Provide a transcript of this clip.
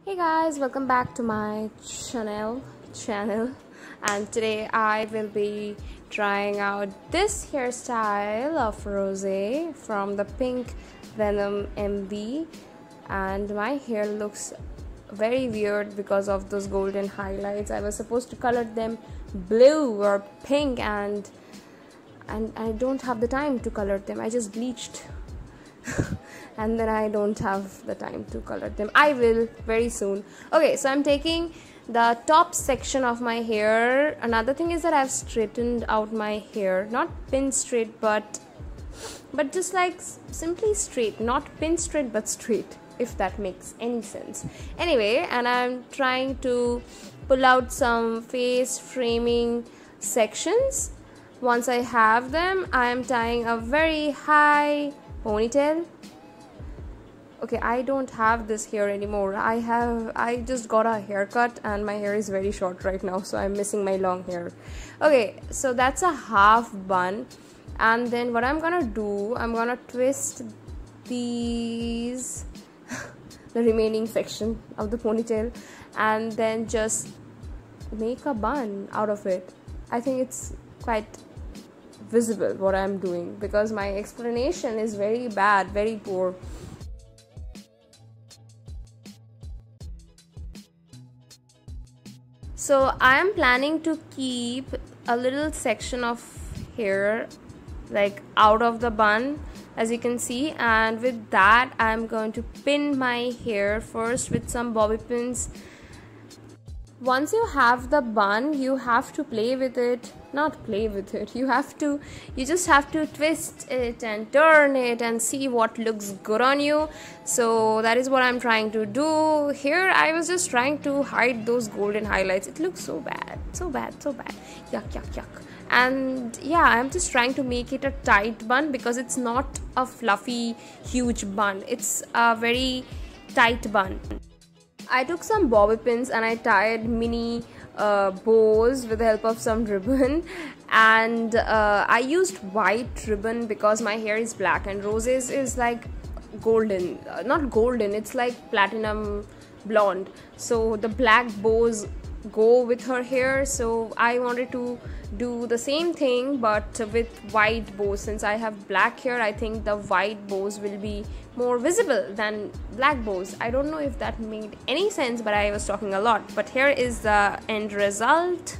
Hey guys, welcome back to my channel and today I will be trying out this hairstyle of Rose from the pink Venom MB, and my hair looks very weird because of those golden highlights. I was supposed to color them blue or pink and I don't have the time to color them. I just bleached and then I don't have the time to color them. I will very soon. Okay, so I'm taking the top section of my hair. Another thing is that I've straightened out my hair, not pin straight but just like simply straight, not pin straight but straight, if that makes any sense. Anyway, and I'm trying to pull out some face framing sections. Once I have them, I am tying a very high ponytail. Okay, I don't have this hair anymore. I just got a haircut and my hair is very short right now, so I'm missing my long hair. Okay, so that's a half bun, and then what I'm gonna do, I'm gonna twist these the remaining section of the ponytail and then just make a bun out of it. I think it's quite visible what I'm doing because my explanation is very bad, very poor. So I am planning to keep a little section of hair like out of the bun, as you can see, and with that I'm going to pin my hair first with some bobby pins. Once you have the bun, you have to play with it, not play with it, you just have to twist it and turn it and see what looks good on you. So that is what I'm trying to do here. I was just trying to hide those golden highlights. It looks so bad, so bad, so bad. Yuck, yuck, yuck. And yeah, I'm just trying to make it a tight bun because it's not a fluffy huge bun, it's a very tight bun. I took some bobby pins and I tied mini bows with the help of some ribbon, and I used white ribbon because my hair is black and Rose's is like golden, not golden, it's like platinum blonde, so the black bows go with her hair. So I wanted to do the same thing but with white bows. Since I have black hair, I think the white bows will be more visible than black bows. I don't know if that made any sense, but I was talking a lot. But here is the end result.